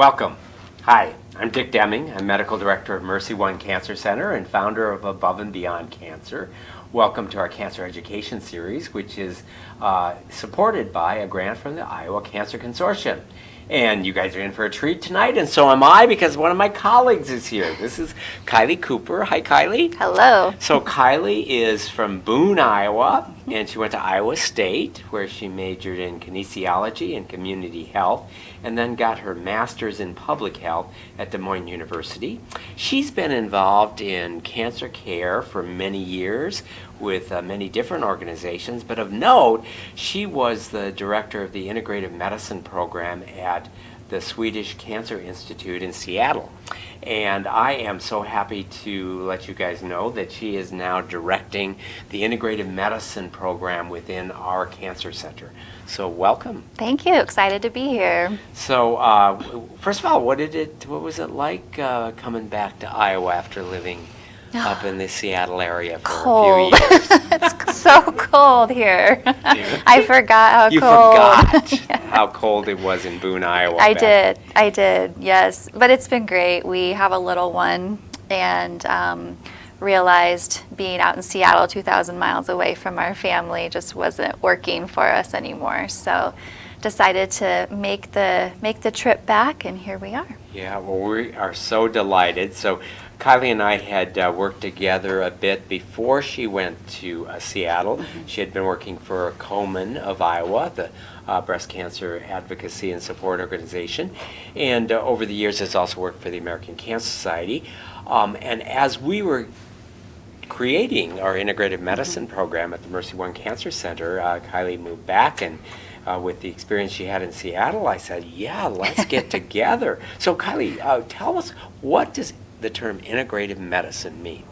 Welcome. Hi, I'm Dick Deming. I'm Medical Director of MercyOne Cancer Center and founder of Above and Beyond Cancer. Welcome to our Cancer Education Series, which is supported by a grant from the Iowa Cancer Consortium. And you guys are in for a treat tonight, and so am I, because one of my colleagues is here. This is Kylie Cooper. Hi, Kylie. Hello. So Kylie is from Boone, Iowa, and she went to Iowa State, where she majored in kinesiology and community health, and then got her master's in public health at Des Moines University. She's been involved in cancer care for many years with many different organizations, but of note, she was the director of the Integrative Medicine program at the Swedish Cancer Institute in Seattle. And I am so happy to let you guys know that she is now directing the Integrative Medicine program within our cancer center. So welcome. Thank you. Excited to be here. So first of all, what was it like coming back to Iowa after living up in the Seattle area for cold. a few years? It's so cold here. I forgot how you cold. You forgot how cold it was in Boone, Iowa. I did, yes. But it's been great. We have a little one, and realized being out in Seattle, 2,000 miles away from our family, just wasn't working for us anymore. So decided to make the trip back, and here we are. Yeah, well, we are so delighted. So Kylie and I had worked together a bit before she went to Seattle. Mm-hmm. She had been working for Komen of Iowa, the breast cancer advocacy and support organization, and over the years has also worked for the American Cancer Society. And as we were creating our integrative medicine program at the MercyOne Cancer Center, Kylie moved back, and with the experience she had in Seattle, I said, yeah, let's get together. So Kylie, tell us, what does the term integrative medicine mean?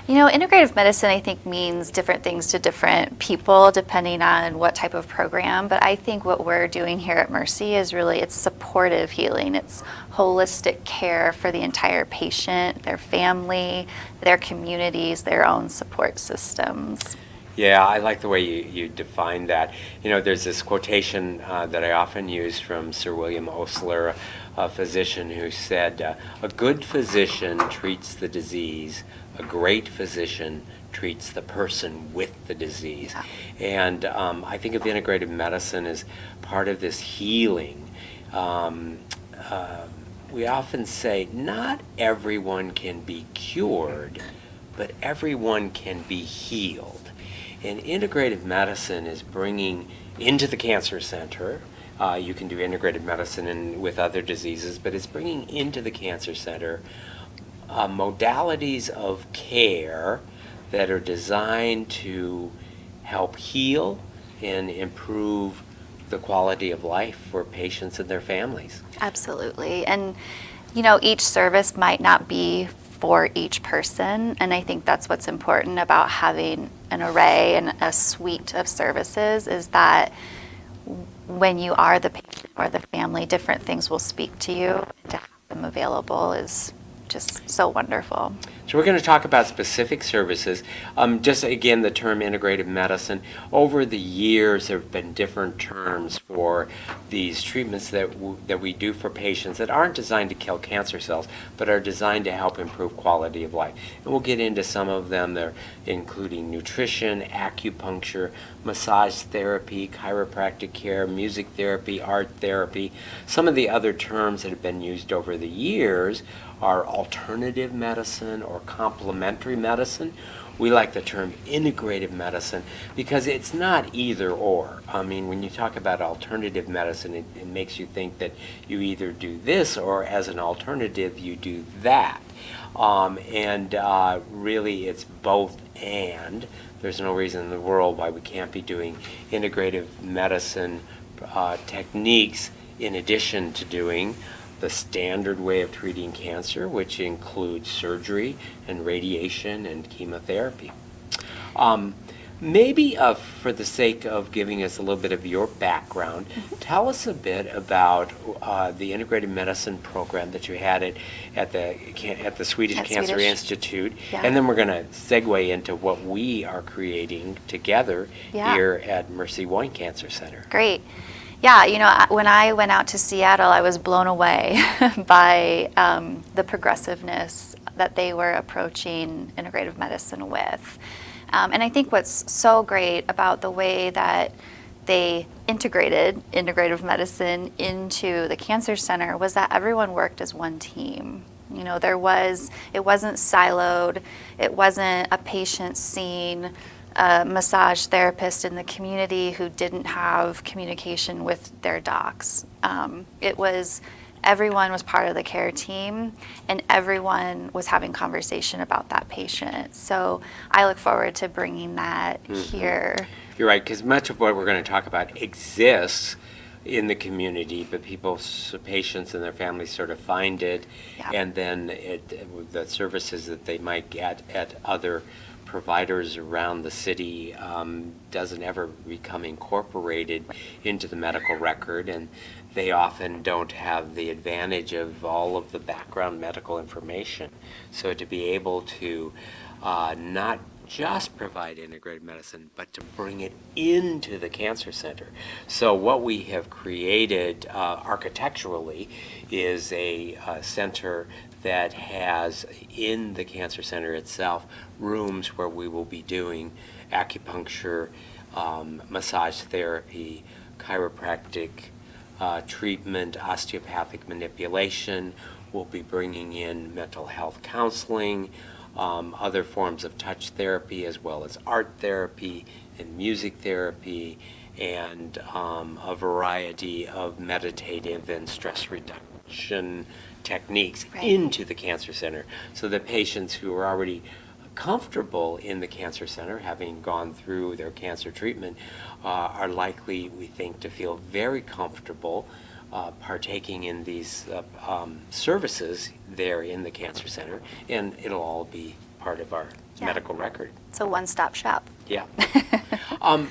You know, integrative medicine, I think, means different things to different people depending on what type of program. But I think what we're doing here at Mercy is really, it's supportive healing. It's holistic care for the entire patient, their family, their communities, their own support systems. Yeah, I like the way you define that. You know, there's this quotation that I often use from Sir William Osler, a physician, who said, a good physician treats the disease, a great physician treats the person with the disease. And I think of integrative medicine as part of this healing. We often say not everyone can be cured, but everyone can be healed. And integrative medicine is bringing into the cancer center, you can do integrative medicine with other diseases, but it's bringing into the cancer center modalities of care that are designed to help heal and improve the quality of life for patients and their families. Absolutely. And, you know, each service might not be for each person, and I think that's what's important about having an array and a suite of services, is that when you are the patient or the family, different things will speak to you. To have them available is just so wonderful. So we're going to talk about specific services. Just again, the term integrative medicine. Over the years, there have been different terms for these treatments that we do for patients that aren't designed to kill cancer cells, but are designed to help improve quality of life. And we'll get into some of them. They're including nutrition, acupuncture, massage therapy, chiropractic care, music therapy, art therapy. Some of the other terms that have been used over the years are alternative medicine or complementary medicine. We like the term integrative medicine because it's not either or. I mean, when you talk about alternative medicine, it makes you think that you either do this, or as an alternative you do that. Really it's both and. There's no reason in the world why we can't be doing integrative medicine techniques in addition to doing the standard way of treating cancer, which includes surgery and radiation and chemotherapy. Maybe for the sake of giving us a little bit of your background, tell us a bit about the integrative medicine program that you had at the Swedish Cancer Institute, yeah. And then we're going to segue into what we are creating together here at MercyOne Cancer Center. Great. Yeah, when I went out to Seattle, I was blown away by the progressiveness that they were approaching integrative medicine with. And I think what's so great about the way that they integrated integrative medicine into the cancer center was that everyone worked as one team. It wasn't siloed. It wasn't a patient seeing a massage therapist in the community who didn't have communication with their docs. Everyone was part of the care team, and everyone was having conversation about that patient. So I look forward to bringing that here. You're right, because much of what we're going to talk about exists in the community, but patients and their families sort of find it, Yeah. and then the services that they might get at other providers around the city doesn't ever become incorporated into the medical record, and they often don't have the advantage of all of the background medical information. So to be able to not just provide integrated medicine, but to bring it into the cancer center. So what we have created architecturally is a center that has in the cancer center itself rooms where we will be doing acupuncture, massage therapy, chiropractic treatment, osteopathic manipulation. We'll be bringing in mental health counseling, other forms of touch therapy, as well as art therapy and music therapy, and a variety of meditative and stress reduction techniques into the cancer center, so that patients who are already comfortable in the cancer center, having gone through their cancer treatment, are likely, we think, to feel very comfortable partaking in these services there in the cancer center, and it'll all be part of our medical record. It's a one-stop shop. Yeah.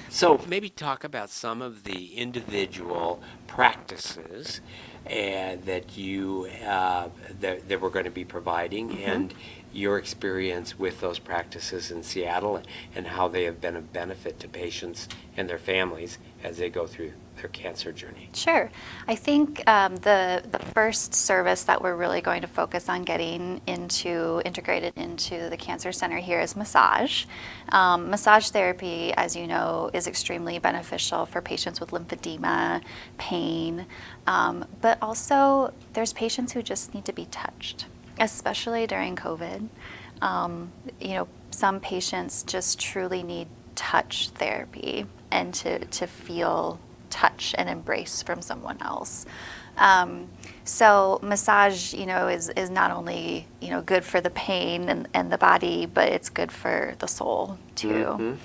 So maybe talk about some of the individual practices that you that we're going to be providing, and your experience with those practices in Seattle, and how they have been of benefit to patients and their families as they go through their cancer journey. Sure. I think the first service that we're really going to focus on getting integrated into the cancer center here is massage. Massage therapy, as you know, is extremely beneficial for patients with lymphedema, pain, but also there's patients who just need to be touched, especially during COVID. Some patients just truly need touch therapy and to feel touch and embrace from someone else. So massage, is not only, good for the pain and the body, but it's good for the soul too.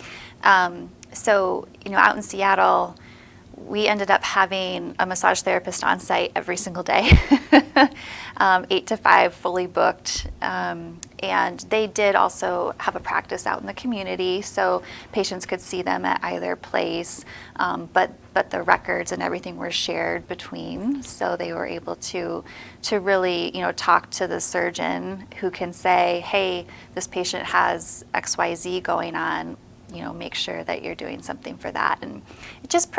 So, out in Seattle, we ended up having a massage therapist on site every single day, 8 to 5, fully booked. And they did also have a practice out in the community, so patients could see them at either place, but the records and everything were shared between, so they were able to really, talk to the surgeon who can say, hey, this patient has XYZ going on, make sure that you're doing something for that. And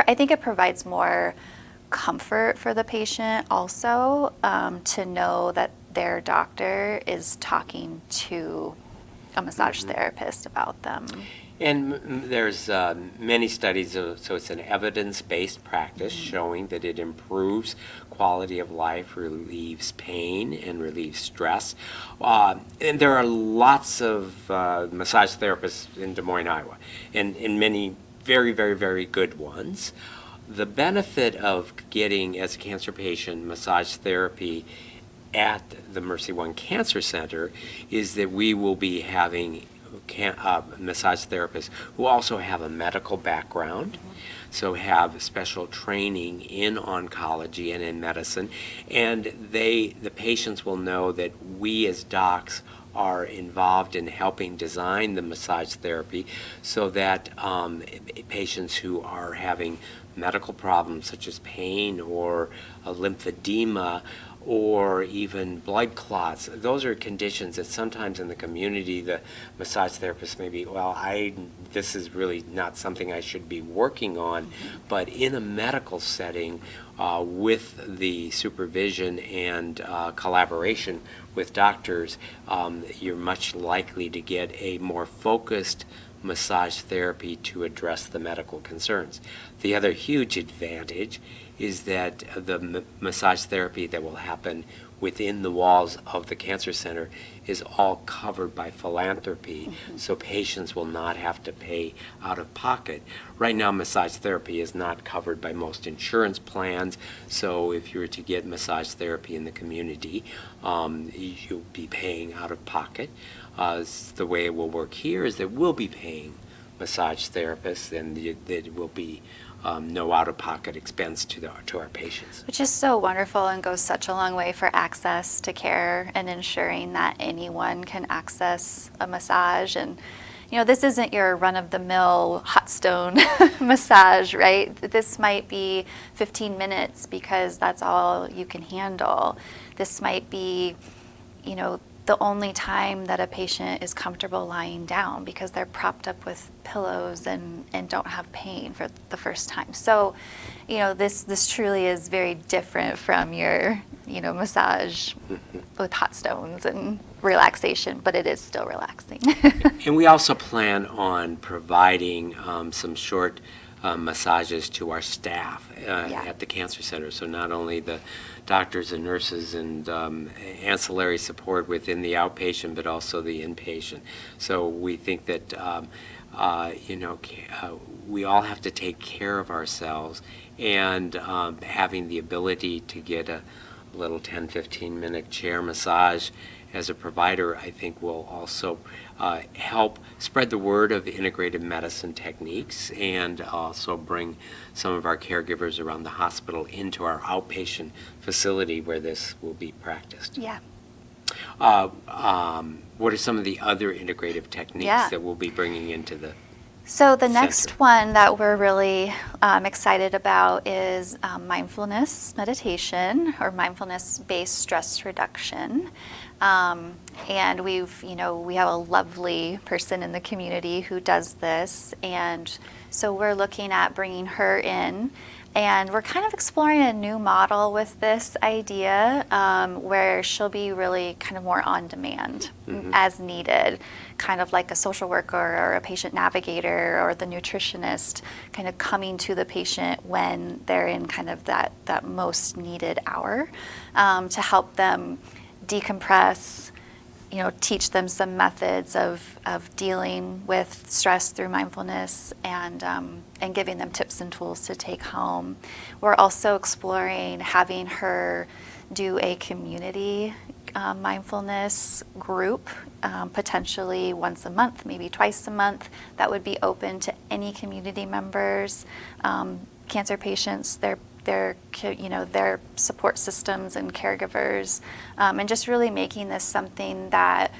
I think it provides more comfort for the patient also, to know that their doctor is talking to a massage therapist about them. And there's many studies, so it's an evidence-based practice showing that it improves quality of life, relieves pain, and relieves stress. And there are lots of massage therapists in Des Moines, Iowa, and many very, very, very good ones. The benefit of getting, as a cancer patient, massage therapy at the MercyOne Cancer Center is that we will be having massage therapists who also have a medical background, so have special training in oncology and in medicine, and the patients will know that we as docs are involved in helping design the massage therapy, so that patients who are having medical problems such as pain or lymphedema or even blood clots. Those are conditions that sometimes in the community the massage therapist may be, well, this is really not something I should be working on, but in a medical setting, with the supervision and collaboration with doctors, you're much likely to get a more focused massage therapy to address the medical concerns. The other huge advantage is that the massage therapy that will happen within the walls of the cancer center is all covered by philanthropy, so patients will not have to pay out of pocket. Right now, massage therapy is not covered by most insurance plans, so if you were to get massage therapy in the community, you'll be paying out of pocket. The way it will work here is that we'll be paying massage therapists, and there will be no out-of-pocket expense to our patients. Which is so wonderful and goes such a long way for access to care and ensuring that anyone can access a massage. And, you know, this isn't your run-of-the-mill hot stone massage, right? This might be 15 minutes because that's all you can handle. This might be, you know, the only time that a patient is comfortable lying down because they're propped up with pillows and don't have pain for the first time. So, you know, this truly is very different from your, you know, massage with hot stones and relaxation, but it is still relaxing. And we also plan on providing some short massages to our staff at the cancer center. So not only the doctors and nurses and ancillary support within the outpatient, but also the inpatient. So we think that we all have to take care of ourselves, and having the ability to get a little 10-15 minute chair massage as a provider, I think will also help spread the word of integrative medicine techniques, and also bring some of our caregivers around the hospital into our outpatient facility where this will be practiced. Yeah. What are some of the other integrative techniques that we'll be bringing into the So the center? next one that we're really excited about is mindfulness meditation, or mindfulness-based stress reduction. And we have a lovely person in the community who does this, and so we're looking at bringing her in, and we're kind of exploring a new model with this idea, where she'll be really kind of more on demand, as needed, kind of like a social worker or a patient navigator or the nutritionist, kind of coming to the patient when they're in kind of that most needed hour, to help them decompress, you know, teach them some methods of dealing with stress through mindfulness, and giving them tips and tools to take home. We're also exploring having her do a community mindfulness group, potentially once a month, maybe twice a month, that would be open to any community members, cancer patients, their support systems and caregivers, and just really making this something that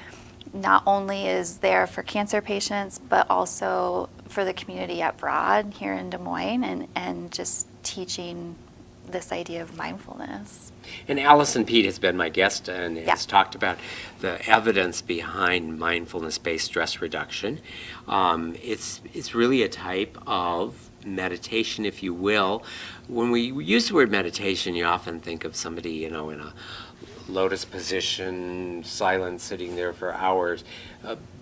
not only is there for cancer patients, but also for the community at Broad here in Des Moines, and just teaching this idea of mindfulness. And Allison Pete has been my guest and has talked about the evidence behind mindfulness-based stress reduction. It's really a type of meditation, if you will. When we use the word meditation, you often think of somebody, you know, in a lotus position, silent, sitting there for hours.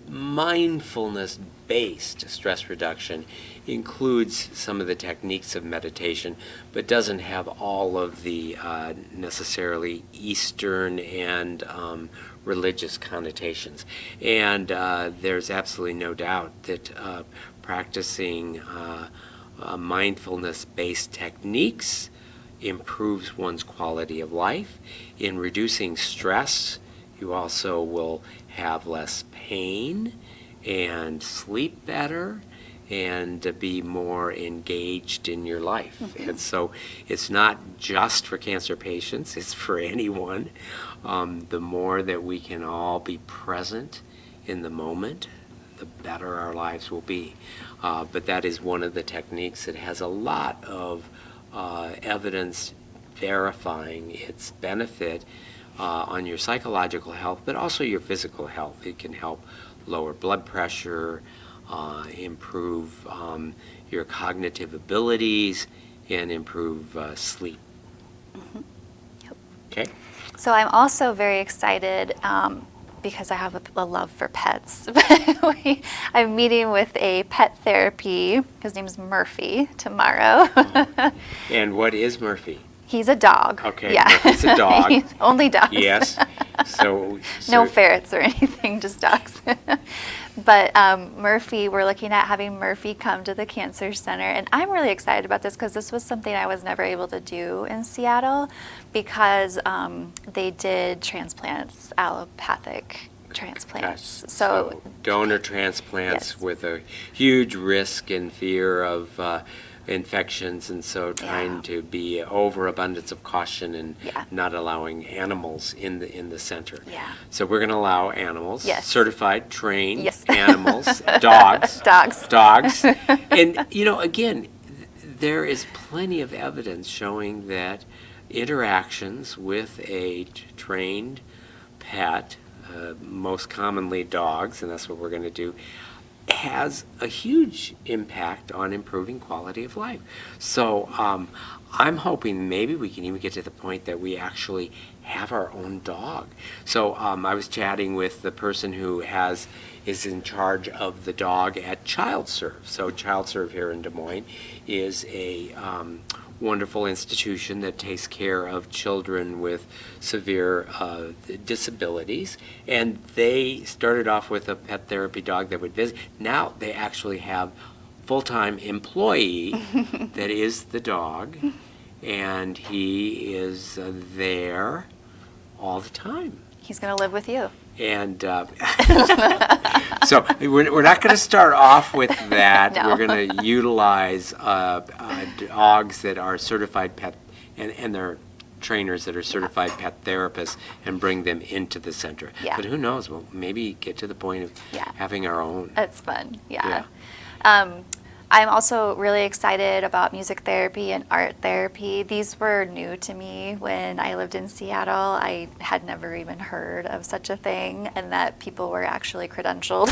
Mindfulness-based stress reduction includes some of the techniques of meditation, but doesn't have all of the necessarily Eastern and religious connotations. And there's absolutely no doubt that practicing mindfulness-based techniques improves one's quality of life. In reducing stress, you also will have less pain and sleep better and be more engaged in your life. And so it's not just for cancer patients, it's for anyone. The more that we can all be present in the moment, the better our lives will be. But that is one of the techniques that has a lot of evidence verifying its benefit on your psychological health, but also your physical health. It can help lower blood pressure, improve your cognitive abilities, and improve sleep. Mm-hmm. Yep. Okay. So I'm also very excited because I have a love for pets. I'm meeting with a pet therapy. His name's Murphy tomorrow. And what is Murphy? He's a dog. Okay, Yeah. Murphy's a dog. Only dogs. Yes. So No ferrets or anything, just dogs. But Murphy, we're looking at having Murphy come to the Cancer Center. And I'm really excited about this because this was something I was never able to do in Seattle because they did transplants, allopathic transplants. Gotcha. So donor transplants Yes. with a huge risk and fear of infections, and so trying to be overabundance of caution and Yeah. not allowing animals in the center. Yeah. So we're going to allow animals, Yes. certified, trained Yes. animals, dogs. Dogs. And, again, there is plenty of evidence showing that interactions with a trained pet, most commonly dogs, and that's what we're going to do, has a huge impact on improving quality of life. So I'm hoping maybe we can even get to the point that we actually have our own dog. So I was chatting with the person who is in charge of the dog at ChildServe. So ChildServe here in Des Moines is a wonderful institution that takes care of children with severe disabilities. And they started off with a pet therapy dog that would visit. Now they actually have full-time employee that is the dog, and he is there all the time. He's going to live with you. And so we're not going to start off with that. No. We're going to utilize dogs that are certified pet, and they're trainers that are certified pet therapists, and bring them into the center. Yeah. But who knows? We'll maybe get to the point of Yeah. having our own. It's fun, yeah. I'm also really excited about music therapy and art therapy. These were new to me when I lived in Seattle. I had never even heard of such a thing, and that people were actually credentialed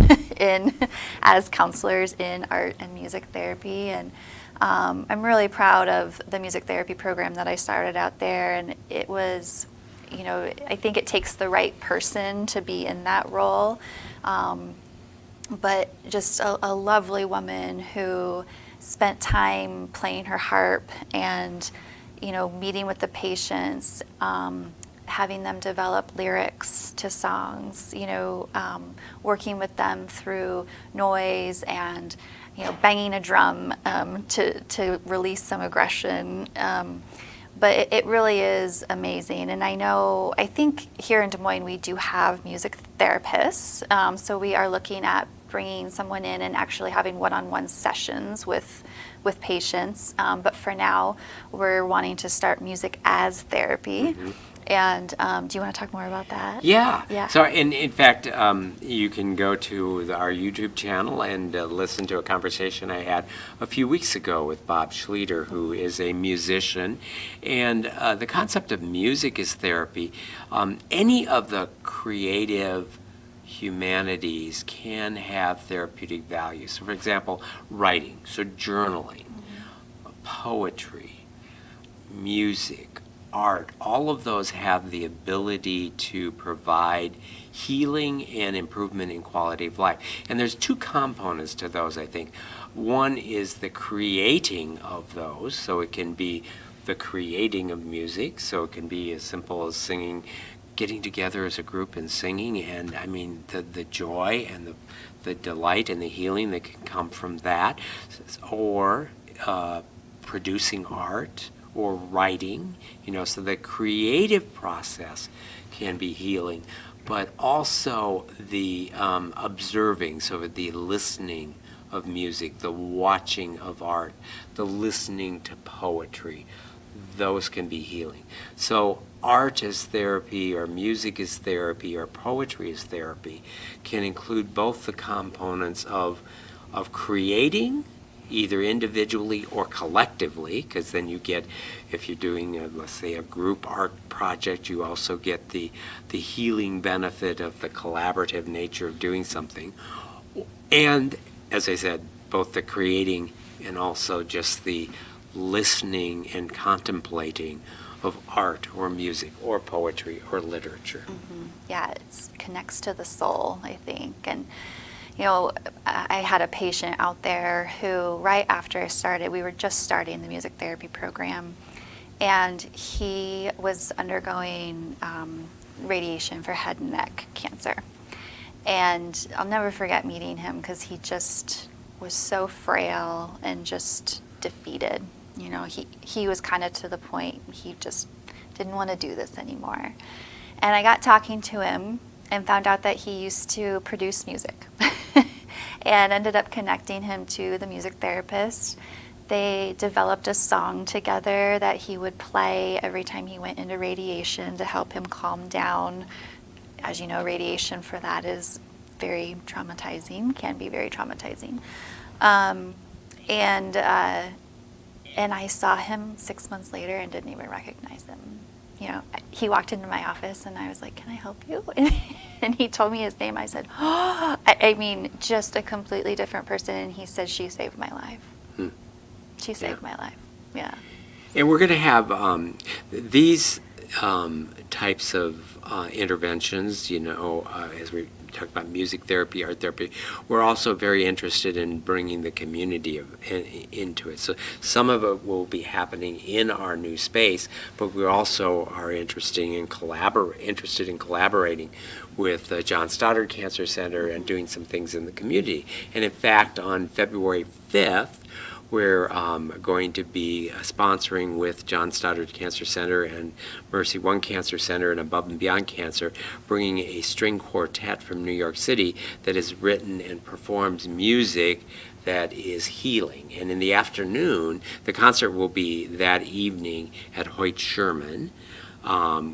as counselors in art and music therapy. And I'm really proud of the music therapy program that I started out there, and it was, I think it takes the right person to be in that role. But just a lovely woman who spent time playing her harp and, meeting with the patients, having them develop lyrics to songs, working with them through noise and, banging a drum to release some aggression. But it really is amazing. And I think here in Des Moines we do have music therapists. So we are looking at bringing someone in and actually having one-on-one sessions with patients. But for now, we're wanting to start music as therapy. Mm-hmm. And do you want to talk more about that? Yeah. Yeah. So, in fact, you can go to our YouTube channel and listen to a conversation I had a few weeks ago with Bob Schleter, who is a musician. And the concept of music as therapy, any of the creative humanities can have therapeutic value. So, for example, writing, so journaling, poetry, music, art, all of those have the ability to provide healing and improvement in quality of life. And there's two components to those, I think. One is the creating of those, so it can be the creating of music, so it can be as simple as singing, getting together as a group and singing, and the joy and the delight and the healing that can come from that, or producing art or writing, so the creative process can be healing, but also the observing, so the listening of music, the watching of art, the listening to poetry, those can be healing. So art as therapy, or music as therapy, or poetry as therapy can include both the components of creating either individually or collectively, because then you get, if you're doing, let's say, a group art project, you also get the healing benefit of the collaborative nature of doing something. And, as I said, both the creating and also just the listening and contemplating of art or music or poetry or literature. Yeah, it connects to the soul, I think. And, you know, I had a patient out there who, right after I started, we were just starting the music therapy program, and he was undergoing radiation for head and neck cancer. And I'll never forget meeting him because he just was so frail and just defeated. You know, he was kind of to the point he just didn't want to do this anymore. And I got talking to him and found out that he used to produce music and ended up connecting him to the music therapist. They developed a song together that he would play every time he went into radiation to help him calm down. As you know, radiation for that is very traumatizing, can be very traumatizing. And I saw him 6 months later and didn't even recognize him. You know, he walked into my office and I was like, "Can I help you?" And he told me his name. I said, "Oh," I mean, just a completely different person. And he said, "She saved my life." She saved my life. Yeah. And we're going to have these types of interventions, you know, as we talk about music therapy, art therapy, we're also very interested in bringing the community into it. So some of it will be happening in our new space, but we also are interested in collaborating with the John Stoddard Cancer Center and doing some things in the community. And in fact, on February 5th, we're going to be sponsoring with John Stoddard Cancer Center and MercyOne Cancer Center and Above and Beyond Cancer, bringing a string quartet from New York City that has written and performs music that is healing. And in the afternoon, the concert will be that evening at Hoyt Sherman,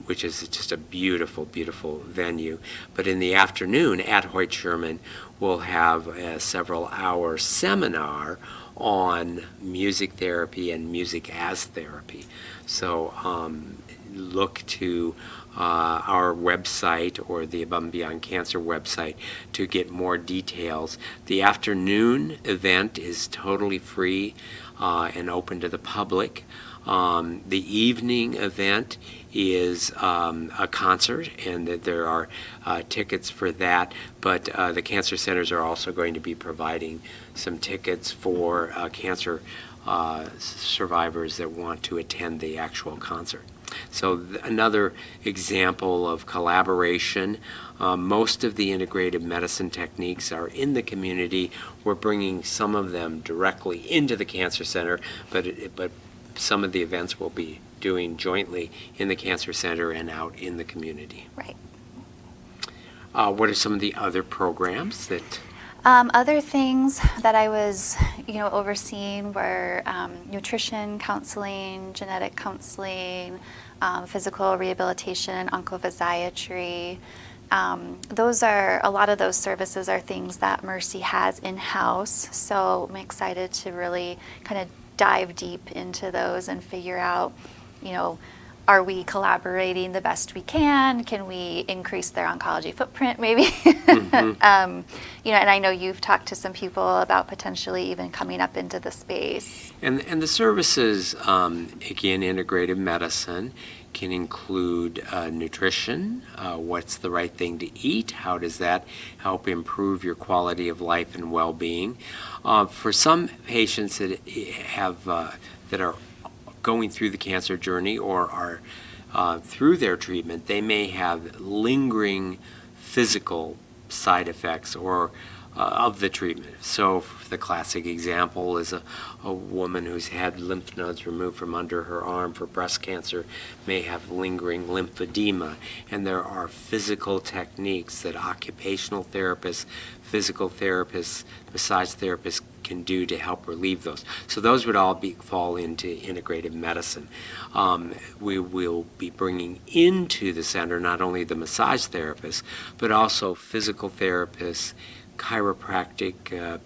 which is just a beautiful, beautiful venue. But in the afternoon at Hoyt Sherman, we'll have a several-hour seminar on music therapy and music as therapy. So look to our website or the Above and Beyond Cancer website to get more details. The afternoon event is totally free and open to the public. The evening event is a concert, and that there are tickets for that, but the cancer centers are also going to be providing some tickets for cancer survivors that want to attend the actual concert. So another example of collaboration. Most of the integrative medicine techniques are in the community. We're bringing some of them directly into the cancer center, but some of the events we'll be doing jointly in the cancer center and out in the community. Right. What are some of the other programs that? Other things that I was, overseeing were nutrition counseling, genetic counseling, physical rehabilitation, oncophysiatry. A lot of those services are things that Mercy has in-house. So I'm excited to really kind of dive deep into those and figure out, are we collaborating the best we can? Can we increase their oncology footprint maybe? Mm-hmm. And I know you've talked to some people about potentially even coming up into the space. And the services, again, integrative medicine can include nutrition, what's the right thing to eat, how does that help improve your quality of life and well-being. For some patients that are going through the cancer journey or are through their treatment, they may have lingering physical side effects or of the treatment. So the classic example is a woman who's had lymph nodes removed from under her arm for breast cancer may have lingering lymphedema, and there are physical techniques that occupational therapists, physical therapists, massage therapists can do to help relieve those. So those would all fall into integrative medicine. We will be bringing into the center not only the massage therapists, but also physical therapists, chiropractic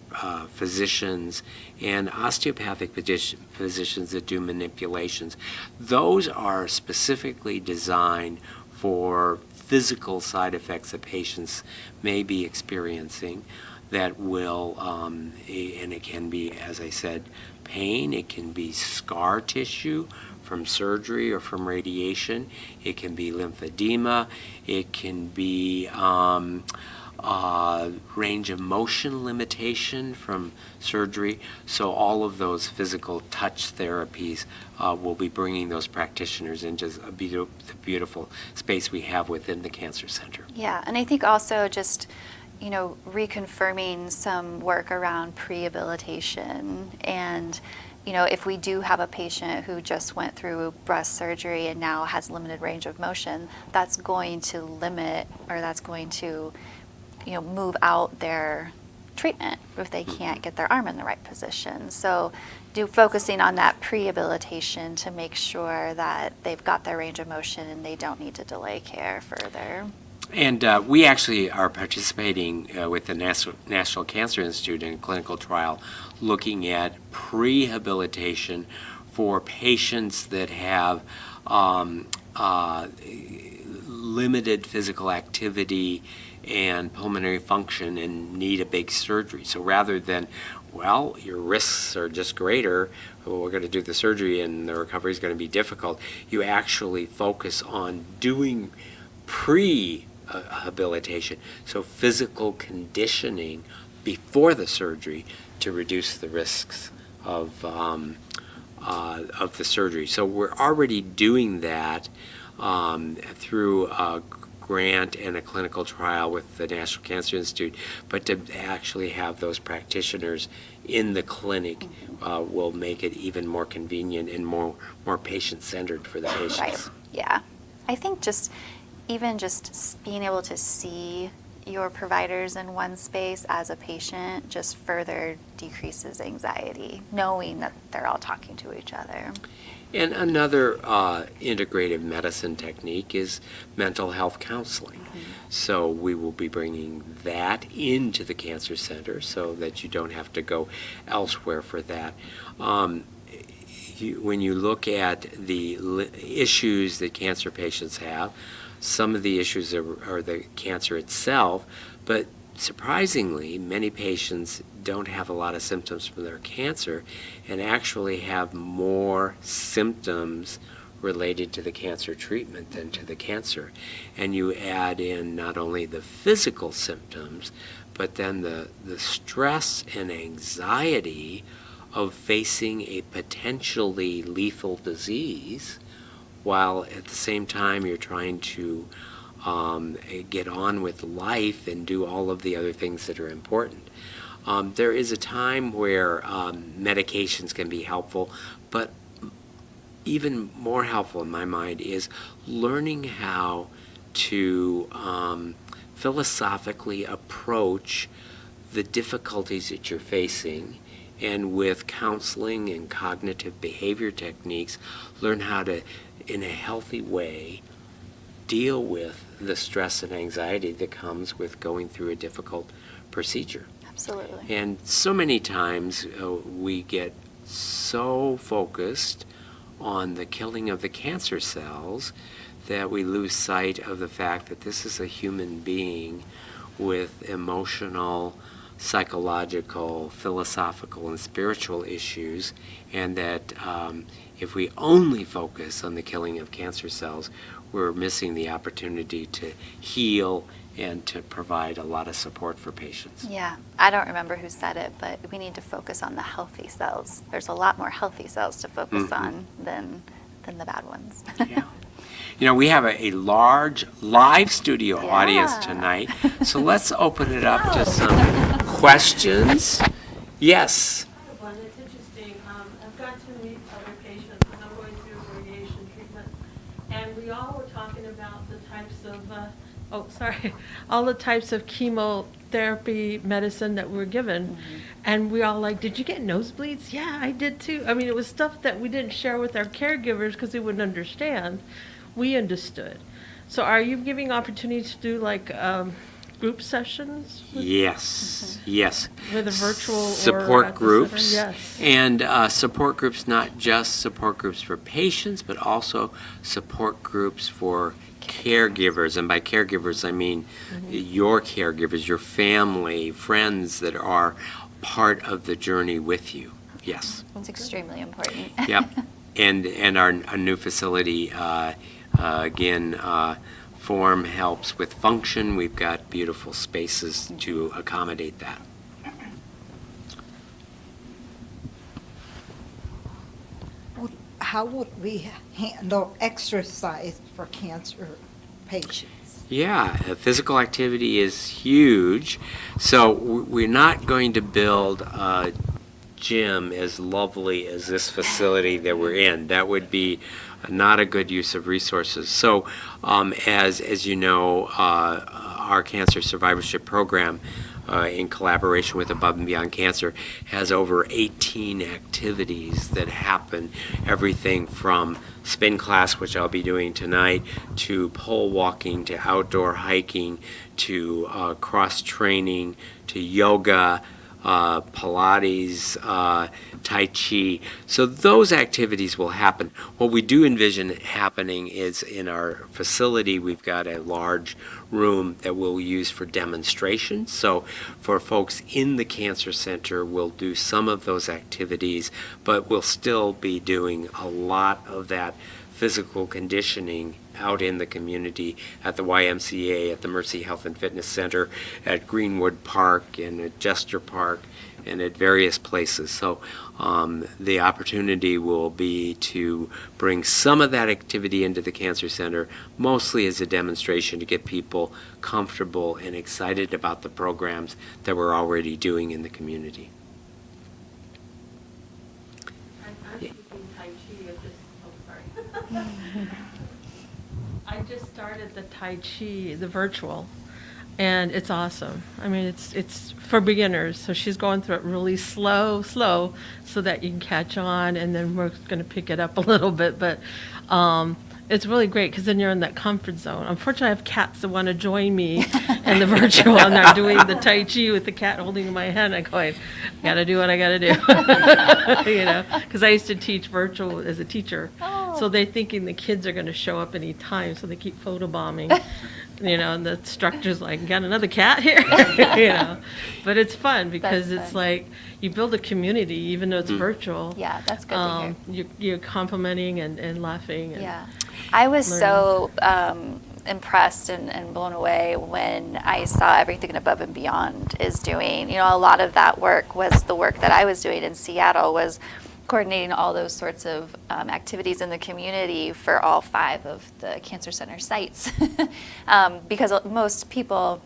physicians and osteopathic physicians that do manipulations. Those are specifically designed for physical side effects that patients may be experiencing that will, and it can be, as I said, pain, it can be scar tissue from surgery or from radiation, it can be lymphedema, it can be range of motion limitation from surgery. So all of those physical touch therapies will be bringing those practitioners into the beautiful space we have within the Cancer Center. Yeah, and I think also just, reconfirming some work around prehabilitation. And, if we do have a patient who just went through breast surgery and now has limited range of motion, that's going to limit, or that's going to move out their treatment if they can't get their arm in the right position. So focusing on that prehabilitation to make sure that they've got their range of motion and they don't need to delay care further. And we actually are participating with the National Cancer Institute in a clinical trial looking at prehabilitation for patients that have limited physical activity and pulmonary function and need a big surgery. So rather than, well, your risks are just greater, we're going to do the surgery and the recovery is going to be difficult, you actually focus on doing prehabilitation, so physical conditioning before the surgery to reduce the risks of the surgery. So we're already doing that through a grant and a clinical trial with the National Cancer Institute, but to actually have those practitioners in the clinic will make it even more convenient and more patient-centered for the patients. Right, yeah. I think just being able to see your providers in one space as a patient just further decreases anxiety, knowing that they're all talking to each other. And another integrative medicine technique is mental health counseling. So we will be bringing that into the Cancer Center so that you don't have to go elsewhere for that. When you look at the issues that cancer patients have, some of the issues are the cancer itself, but surprisingly, many patients don't have a lot of symptoms from their cancer and actually have more symptoms related to the cancer treatment than to the cancer. And you add in not only the physical symptoms, but then the stress and anxiety of facing a potentially lethal disease, while at the same time you're trying to get on with life and do all of the other things that are important. There is a time where medications can be helpful, but even more helpful in my mind is learning how to philosophically approach the difficulties that you're facing, and with counseling and cognitive behavior techniques, learn how to, in a healthy way, deal with the stress and anxiety that comes with going through a difficult procedure. Absolutely. And so many times we get so focused on the killing of the cancer cells that we lose sight of the fact that this is a human being with emotional, psychological, philosophical, and spiritual issues, and that if we only focus on the killing of cancer cells, we're missing the opportunity to heal and to provide a lot of support for patients. Yeah, I don't remember who said it, but we need to focus on the healthy cells. There's a lot more healthy cells to focus on than the bad ones. Yeah. You know, we have a large live studio audience tonight, so let's open it up to some questions. Yes. One, it's interesting. I've got to meet other patients because I'm going through radiation treatment, and we all were talking about the types of, all the types of chemotherapy medicine that we're given, and we all like, did you get nosebleeds? Yeah, I did too. I mean, it was stuff that we didn't share with our caregivers because they wouldn't understand. We understood. So are you giving opportunities to do like group sessions? Yes, yes. With a virtual or support at the groups. center? Yes. And support groups, not just support groups for patients, but also support groups for caregivers. And by caregivers, I mean your caregivers, your family, friends that are part of the journey with you. Yes. It's extremely important. Yep. And our new facility, again, form helps with function. We've got beautiful spaces to accommodate that. How would we handle exercise for cancer patients? Yeah, physical activity is huge. So we're not going to build a gym as lovely as this facility that we're in. That would be not a good use of resources. So as you know, our cancer survivorship program, in collaboration with Above and Beyond Cancer, has over 18 activities that happen, everything from spin class, which I'll be doing tonight, to pole walking, to outdoor hiking, to cross training, to yoga, Pilates, Tai Chi. So those activities will happen. What we do envision happening is in our facility, we've got a large room that we'll use for demonstrations. So for folks in the cancer center, we'll do some of those activities, but we'll still be doing a lot of that physical conditioning out in the community at the YMCA, at the Mercy Health and Fitness Center, at Greenwood Park, and at Jester Park, and at various places. So the opportunity will be to bring some of that activity into the Cancer Center, mostly as a demonstration to get people comfortable and excited about the programs that we're already doing in the community. I'm speaking Tai Chi. Sorry. I just started the Tai Chi, the virtual, and it's awesome. I mean, it's for beginners, so she's going through it really slow, so that you can catch on, and then we're going to pick it up a little bit, but it's really great because then you're in that comfort zone. Unfortunately, I have cats that want to join me in the virtual, and they're doing the Tai Chi with the cat holding my hand. I'm going, got to do what I got to do, you know, because I used to teach virtual as a teacher. Oh. So they're thinking the kids are going to show up any time, so they keep photobombing, you know, and the instructor's like, got another cat here, you know. But it's fun because That's it's fun. like you build a community, even though it's virtual. Yeah, that's good to hear. You're complimenting and laughing. And Yeah. I was learning. so impressed and blown away when I saw everything that Above and Beyond is doing. You know, a lot of that work was the work that I was doing in Seattle, was coordinating all those sorts of activities in the community for all 5 of the Cancer Center sites. Because most people,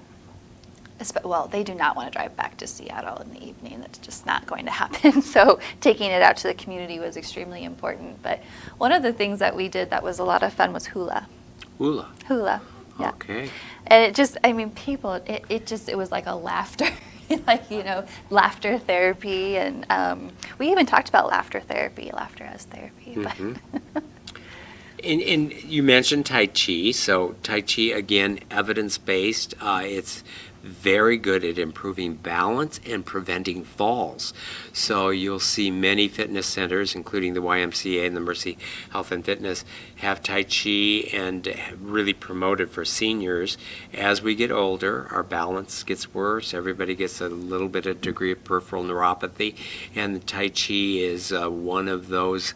well, they do not want to drive back to Seattle in the evening. That's just not going to happen. So taking it out to the community was extremely important. But one of the things that we did that was a lot of fun was Hula. Hula. Hula, yeah. Okay. And it just, I mean, people, it was like a laughter, like, you know, laughter therapy. And we even talked about laughter therapy, laughter as therapy. But And you mentioned Tai Chi. So Tai Chi, again, evidence-based. It's very good at improving balance and preventing falls. So you'll see many fitness centers, including the YMCA and the Mercy Health and Fitness, have Tai Chi and really promote it for seniors. As we get older, our balance gets worse. Everybody gets a little bit of degree of peripheral neuropathy, and the Tai Chi is one of those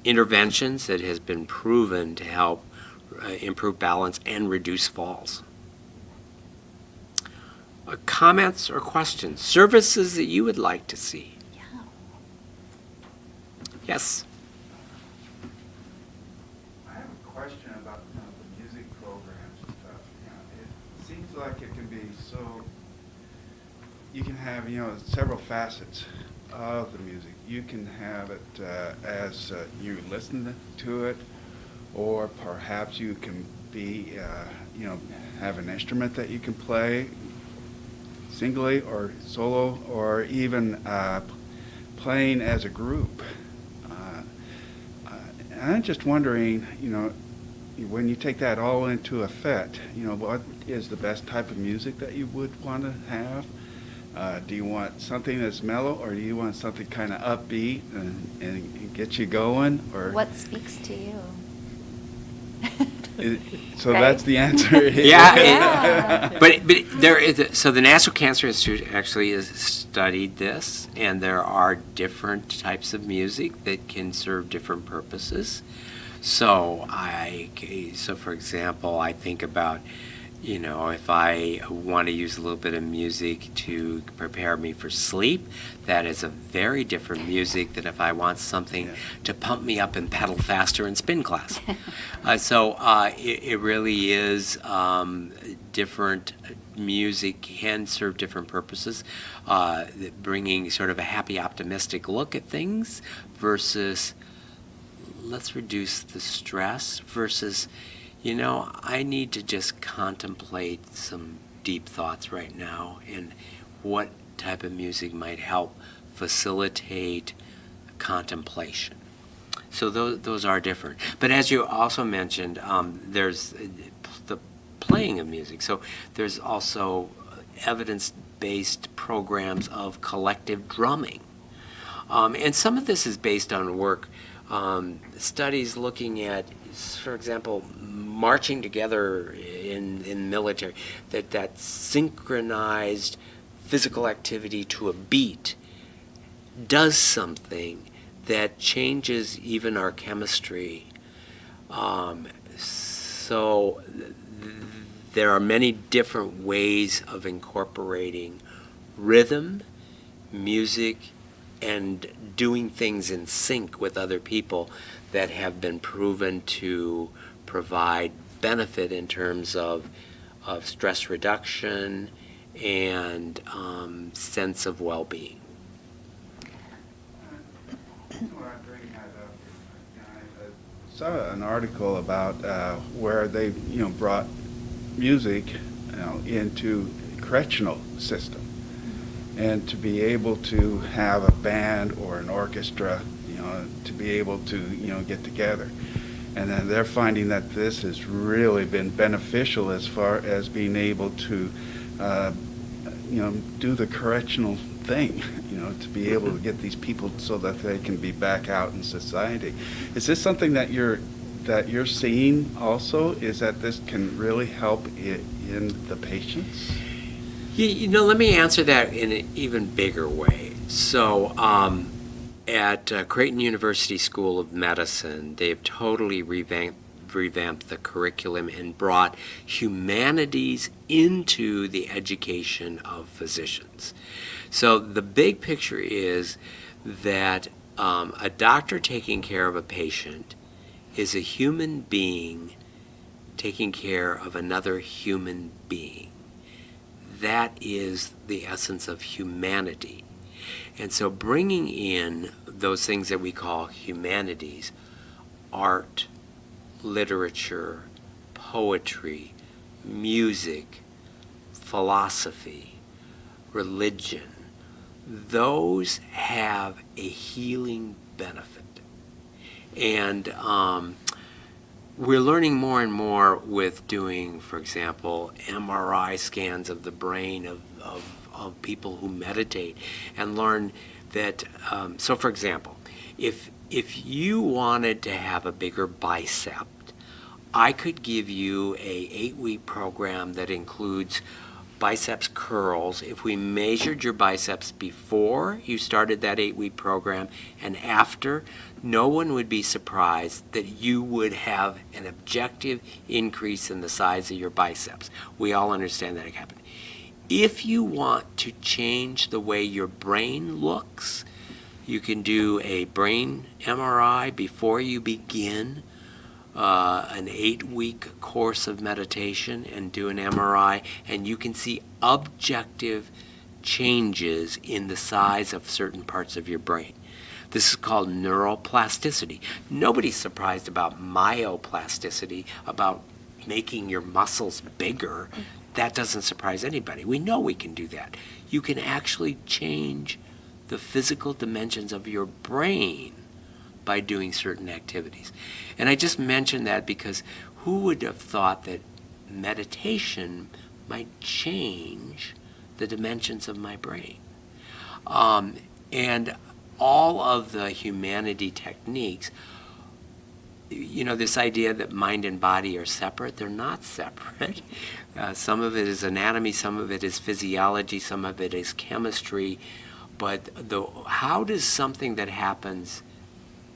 interventions that has been proven to help improve balance and reduce falls. Comments or questions? Services that you would like to see? yeah. Yes. I have a question about the music programs and stuff. It seems like it can be so. You can have several facets of the music. You can have it as you listen to it, or perhaps you can be have an instrument that you can play singly or solo, or even playing as a group. And I'm just wondering, when you take that all into effect, what is the best type of music that you would want to have? Do you want something that's mellow, or do you want something kind of upbeat and get you going? Or What speaks to you? so Right? that's the answer. Yeah, Yeah. but there is so the National Cancer Institute actually has studied this, and there are different types of music that can serve different purposes. So for example, I think about, if I want to use a little bit of music to prepare me for sleep, that is a very different music than if I want something to pump me up and pedal faster in spin class. It really is different. Music can serve different purposes, bringing sort of a happy, optimistic look at things versus let's reduce the stress versus, I need to just contemplate some deep thoughts right now, and what type of music might help facilitate contemplation. So those are different. But as you also mentioned, there's the playing of music. So there's also evidence-based programs of collective drumming. And some of this is based on work, studies looking at, for example, marching together in military, that synchronized physical activity to a beat does something that changes even our chemistry. There are many different ways of incorporating rhythm, music, and doing things in sync with other people that have been proven to provide benefit in terms of stress reduction and sense of well-being. I saw an article about where they brought music into correctional system, and to be able to have a band or an orchestra, to be able to get together. And then they're finding that this has really been beneficial as far as being able to do the correctional thing, to be able to get these people so that they can be back out in society. Is this something that you're seeing also? Is that this can really help in the patients? Let me answer that in an even bigger way. So at Creighton University School of Medicine, they've totally revamped the curriculum and brought humanities into the education of physicians. So the big picture is that a doctor taking care of a patient is a human being taking care of another human being. That is the essence of humanity. And so bringing in those things that we call humanities, art, literature, poetry, music, philosophy, religion, those have a healing benefit. And we're learning more and more with doing, for example, MRI scans of the brain of people who meditate, and learn that, so for example, if you wanted to have a bigger bicep, I could give you a 8-week program that includes biceps curls. If we measured your biceps before you started that 8-week program and after, no one would be surprised that you would have an objective increase in the size of your biceps. We all understand that it happened. If you want to change the way your brain looks, you can do a brain MRI before you begin an 8-week course of meditation, and do an MRI, and you can see objective changes in the size of certain parts of your brain. This is called neuroplasticity. Nobody's surprised about myoplasticity, about making your muscles bigger. That doesn't surprise anybody. We know we can do that. You can actually change the physical dimensions of your brain by doing certain activities. And I just mentioned that because who would have thought that meditation might change the dimensions of my brain. And all of the humanity techniques, this idea that mind and body are separate, they're not separate. Some of it is anatomy, some of it is physiology, some of it is chemistry. But how does something that happens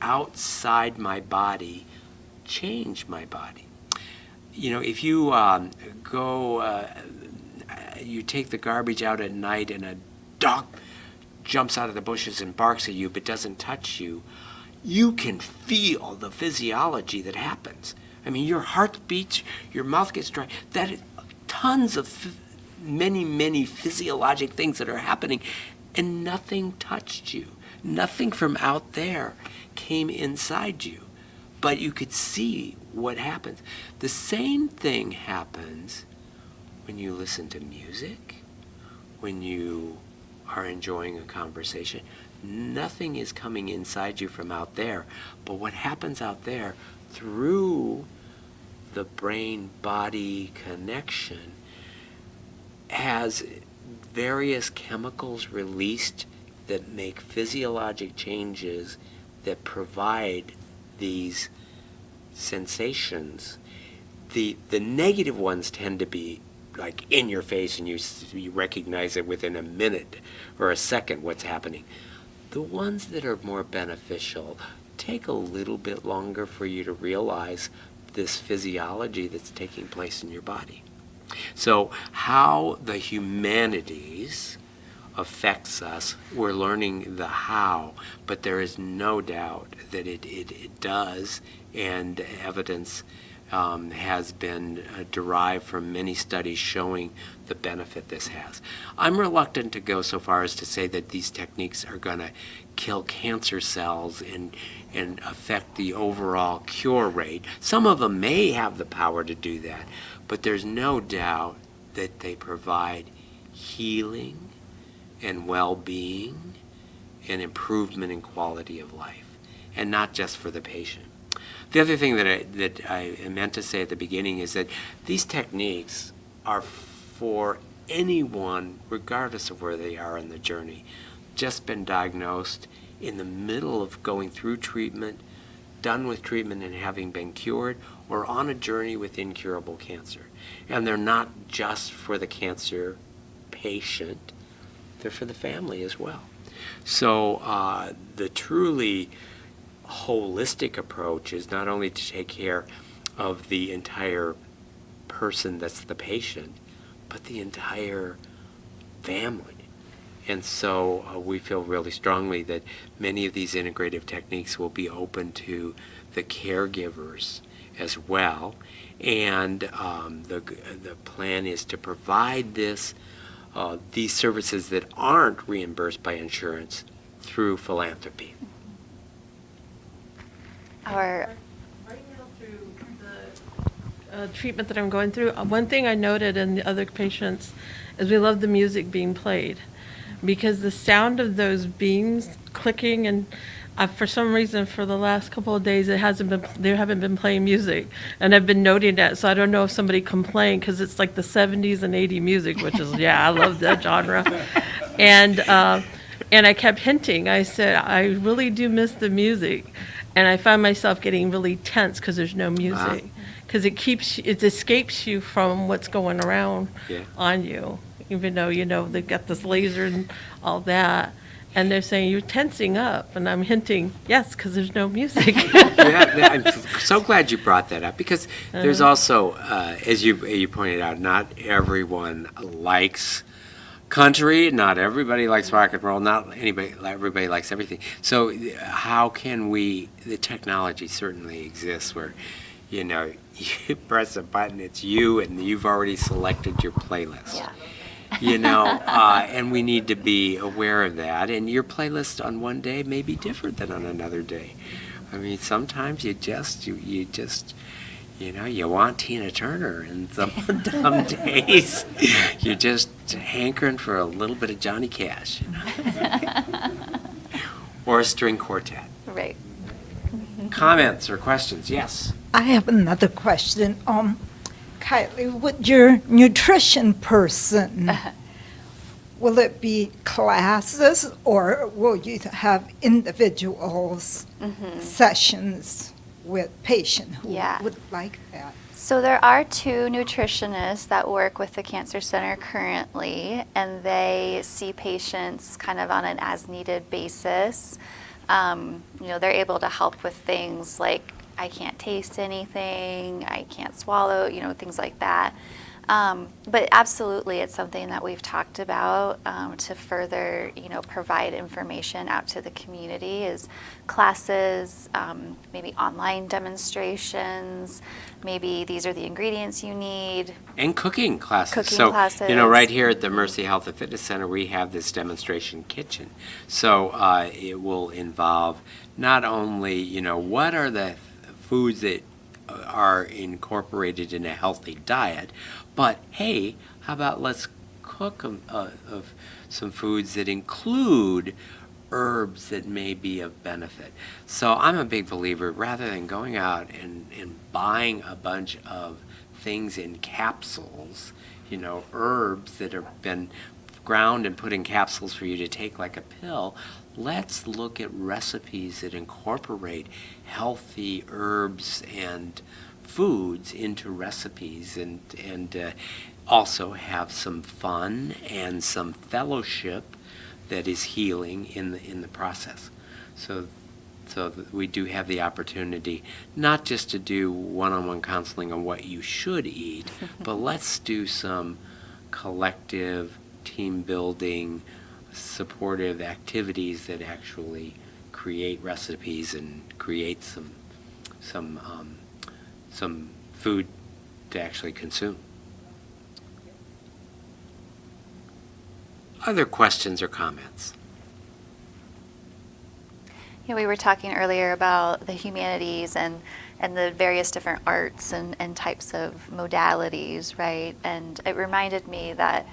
outside my body change my body? If you you take the garbage out at night and a dog jumps out of the bushes and barks at you but doesn't touch you, you can feel the physiology that happens. I mean, your heart beats, your mouth gets dry. That is tons of many physiologic things that are happening, and nothing touched you. Nothing from out there came inside you, but you could see what happens. The same thing happens when you listen to music, when you are enjoying a conversation. Nothing is coming inside you from out there, but what happens out there through the brain-body connection has various chemicals released that make physiologic changes that provide these sensations. The negative ones tend to be like in your face, and you recognize it within a minute or a second what's happening. The ones that are more beneficial take a little bit longer for you to realize this physiology that's taking place in your body. So how the humanities affects us, we're learning the how, but there is no doubt that it does, and evidence has been derived from many studies showing the benefit this has. I'm reluctant to go so far as to say that these techniques are going to kill cancer cells and affect the overall cure rate. Some of them may have the power to do that, but there's no doubt that they provide healing and well-being and improvement in quality of life, and not just for the patient. The other thing that I meant to say at the beginning is that these techniques are for anyone, regardless of where they are in the journey, just been diagnosed, in the middle of going through treatment, done with treatment and having been cured, or on a journey with incurable cancer. And they're not just for the cancer patient, they're for the family as well. So the truly holistic approach is not only to take care of the entire person that's the patient, but the entire family. And so we feel really strongly that many of these integrative techniques will be open to the caregivers as well. And the plan is to provide these services that aren't reimbursed by insurance through philanthropy. Our Right now through the treatment that I'm going through, one thing I noted in the other patients is we love the music being played, because the sound of those beams clicking, and for some reason for the last couple of days they haven't been playing music, and I've been noting that. So I don't know if somebody complained, because it's like the 70s and 80s music, which is I love that genre. And I kept hinting. I said I really do miss the music. And I find myself getting really tense because there's no music, because it escapes you from what's going around on you, even though they've got this laser and all that, and they're saying you're tensing up, and I'm hinting yes, because there's no music. Yeah, I'm so glad you brought that up, because there's also, as you pointed out, not everyone likes country, not everybody likes rock and roll, everybody likes everything. So how can the technology certainly exists where, you press a button, it's you, and you've already selected your playlist. Yeah. And we need to be aware of that. And your playlist on one day may be different than on another day. I mean, sometimes you want Tina Turner, and some days you're just hankering for a little bit of Johnny Cash, or a string quartet. Right. Comments or questions? Yes. I have another question. Kylie, with your nutrition person, will it be classes or will you have individuals sessions with patients who Yeah. would like that? So there are 2 nutritionists that work with the Cancer Center currently, and they see patients kind of on an as-needed basis. They're able to help with things like I can't taste anything, I can't swallow, things like that. But absolutely, it's something that we've talked about to further, provide information out to the community is classes, maybe online demonstrations, maybe these are the ingredients you need. And cooking classes. Cooking classes. Right here at the Mercy Health and Fitness Center, we have this demonstration kitchen. So it will involve not only, what are the foods that are incorporated in a healthy diet, but hey, how about let's cook of some foods that include herbs that may be of benefit. So I'm a big believer, rather than going out and buying a bunch of things in capsules, herbs that have been ground and put in capsules for you to take like a pill, let's look at recipes that incorporate healthy herbs and foods into recipes and also have some fun and some fellowship that is healing in the process. So we do have the opportunity not just to do one-on-one counseling on what you should eat, but let's do some collective team building, supportive activities that actually create recipes and create some food to actually consume. Other questions or comments? We were talking earlier about the humanities and the various different arts and types of modalities, right? And it reminded me that,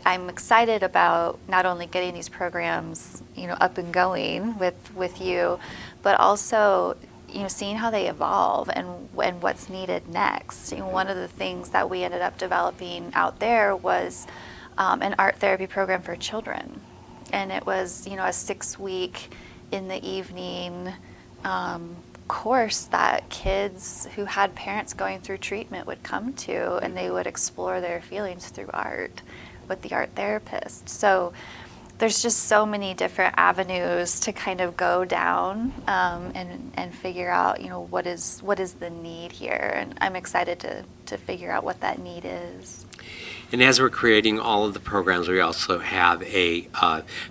I'm excited about not only getting these programs, up and going with you, but also, seeing how they evolve and what's needed next. One of the things that we ended up developing out there was an art therapy program for children. And it was, a 6-week in the evening course that kids who had parents going through treatment would come to, and they would explore their feelings through art with the art therapist. So there's just so many different avenues to kind of go down and figure out, what is the need here. And I'm excited to figure out what that need is. And as we're creating all of the programs, we also have a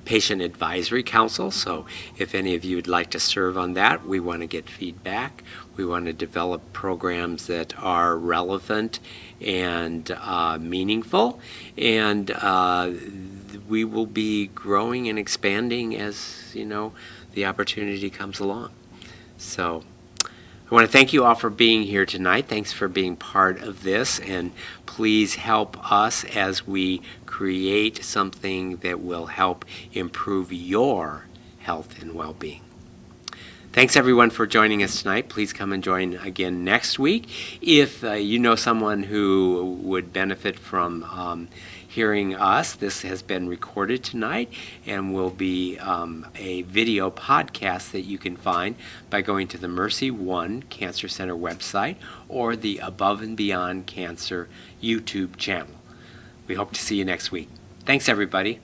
patient advisory council. So if any of you would like to serve on that, we want to get feedback. We want to develop programs that are relevant and meaningful. And we will be growing and expanding as, the opportunity comes along. So I want to thank you all for being here tonight. Thanks for being part of this, and please help us as we create something that will help improve your health and well-being. Thanks everyone for joining us tonight. Please come and join again next week. If you know someone who would benefit from hearing us, this has been recorded tonight and will be a video podcast that you can find by going to the MercyOne Cancer Center website or the Above and Beyond Cancer YouTube channel. We hope to see you next week. Thanks everybody.